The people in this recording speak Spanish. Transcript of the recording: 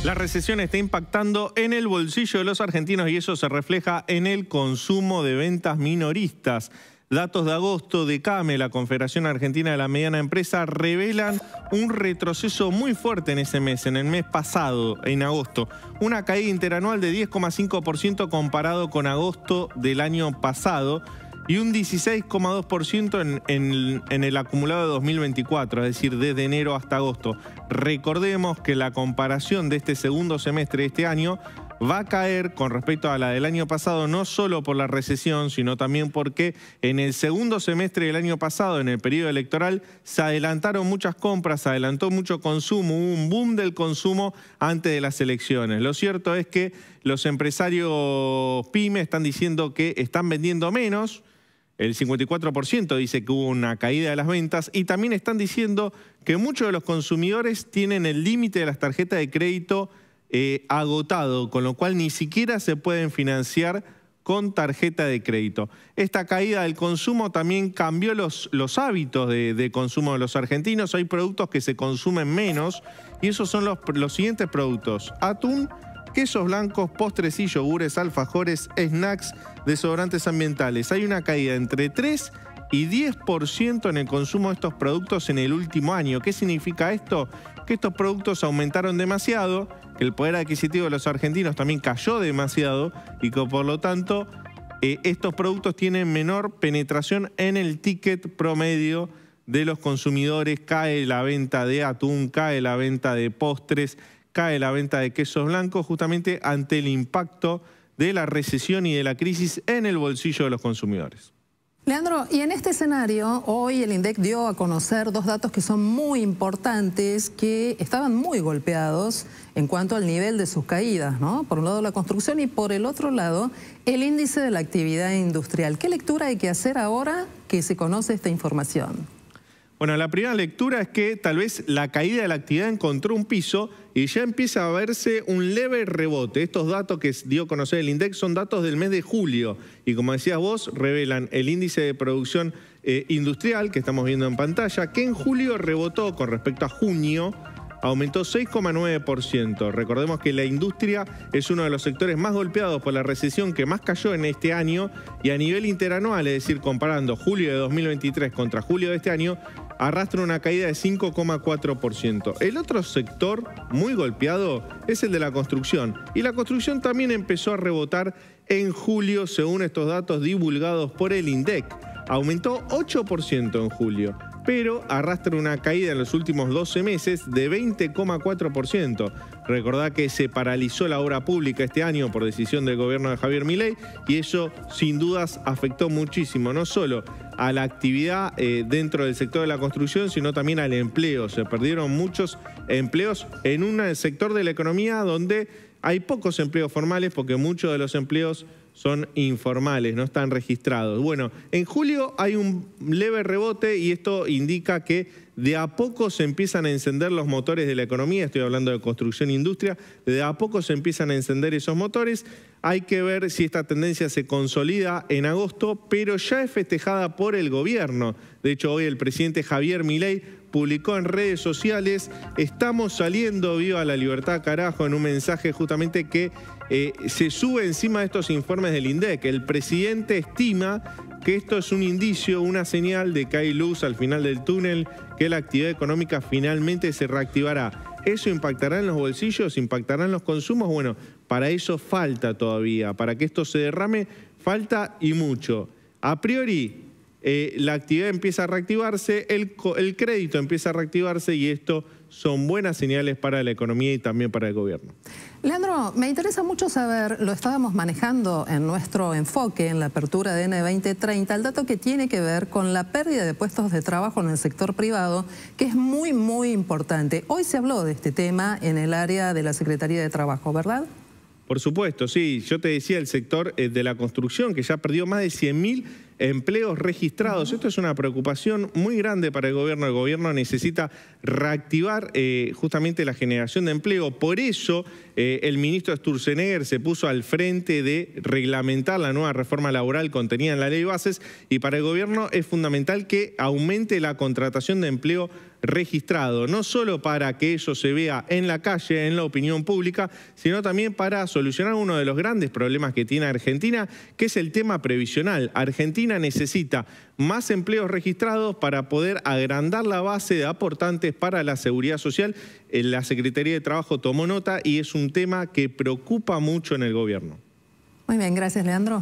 La recesión está impactando en el bolsillo de los argentinos y eso se refleja en el consumo de ventas minoristas. Datos de agosto de CAME, la Confederación Argentina de la Mediana Empresa, revelan un retroceso muy fuerte en ese mes, en el mes pasado, en agosto. Una caída interanual de 10,5% comparado con agosto del año pasado y un 16,2% en el acumulado de 2024, es decir, desde enero hasta agosto. Recordemos que la comparación de este segundo semestre de este año va a caer con respecto a la del año pasado, no solo por la recesión, sino también porque en el segundo semestre del año pasado, en el periodo electoral, se adelantaron muchas compras, se adelantó mucho consumo, hubo un boom del consumo antes de las elecciones. Lo cierto es que los empresarios pymes están diciendo que están vendiendo menos. El 54% dice que hubo una caída de las ventas y también están diciendo que muchos de los consumidores tienen el límite de las tarjetas de crédito agotado, con lo cual ni siquiera se pueden financiar con tarjeta de crédito. Esta caída del consumo también cambió los hábitos de consumo de los argentinos. Hay productos que se consumen menos y esos son los siguientes productos: atún, quesos blancos, postres y yogures, alfajores, snacks, desodorantes ambientales. Hay una caída entre 3 y 10% en el consumo de estos productos en el último año. ¿Qué significa esto? Que estos productos aumentaron demasiado, que el poder adquisitivo de los argentinos también cayó demasiado y que por lo tanto estos productos tienen menor penetración en el ticket promedio de los consumidores. Cae la venta de atún, cae la venta de postres, cae la venta de quesos blancos, justamente ante el impacto de la recesión y de la crisis en el bolsillo de los consumidores. Leandro, y en este escenario, hoy el INDEC dio a conocer dos datos que son muy importantes, que estaban muy golpeados en cuanto al nivel de sus caídas, ¿no? Por un lado la construcción y por el otro lado el índice de la actividad industrial. ¿Qué lectura hay que hacer ahora que se conoce esta información? Bueno, la primera lectura es que tal vez la caída de la actividad encontró un piso y ya empieza a verse un leve rebote. Estos datos que dio a conocer el INDEC son datos del mes de julio y, como decías vos, revelan el índice de producción industrial que estamos viendo en pantalla, que en julio rebotó con respecto a junio, aumentó 6,9%. Recordemos que la industria es uno de los sectores más golpeados por la recesión, que más cayó en este año, y a nivel interanual, es decir, comparando julio de 2023 contra julio de este año, arrastra una caída de 5,4%. El otro sector muy golpeado es el de la construcción, y la construcción también empezó a rebotar en julio, según estos datos divulgados por el INDEC. Aumentó 8% en julio, pero arrastra una caída en los últimos 12 meses de 20,4%. Recordá que se paralizó la obra pública este año por decisión del gobierno de Javier Milei y eso sin dudas afectó muchísimo, no solo a la actividad dentro del sector de la construcción, sino también al empleo. Se perdieron muchos empleos en un sector de la economía donde hay pocos empleos formales porque muchos de los empleos son informales, no están registrados. Bueno, en julio hay un leve rebote y esto indica que de a poco se empiezan a encender los motores de la economía. Estoy hablando de construcción e industria. De a poco se empiezan a encender esos motores. Hay que ver si esta tendencia se consolida en agosto, pero ya es festejada por el gobierno. De hecho, hoy el presidente Javier Milei publicó en redes sociales: estamos saliendo, viva la libertad, carajo, en un mensaje justamente que se sube encima de estos informes del INDEC. El presidente estima que esto es un indicio, una señal de que hay luz al final del túnel, que la actividad económica finalmente se reactivará. ¿Eso impactará en los bolsillos? ¿Impactará en los consumos? Bueno, para eso falta todavía. Para que esto se derrame, falta y mucho. A priori, la actividad empieza a reactivarse, el crédito empieza a reactivarse y esto son buenas señales para la economía y también para el gobierno. Leandro, me interesa mucho saber, lo estábamos manejando en nuestro enfoque en la apertura de N2030, el dato que tiene que ver con la pérdida de puestos de trabajo en el sector privado, que es muy, muy importante. Hoy se habló de este tema en el área de la Secretaría de Trabajo, ¿verdad? Por supuesto, sí. Yo te decía el sector de la construcción, que ya perdió más de 100.000 empleos registrados. Esto es una preocupación muy grande para el gobierno. El gobierno necesita reactivar justamente la generación de empleo. Por eso el ministro Sturzenegger se puso al frente de reglamentar la nueva reforma laboral contenida en la Ley de Bases, y para el gobierno es fundamental que aumente la contratación de empleo registrado, no solo para que eso se vea en la calle, en la opinión pública, sino también para solucionar uno de los grandes problemas que tiene Argentina, que es el tema previsional. Argentina necesita más empleos registrados para poder agrandar la base de aportantes para la seguridad social. La Secretaría de Trabajo tomó nota y es un tema que preocupa mucho en el gobierno. Muy bien, gracias, Leandro.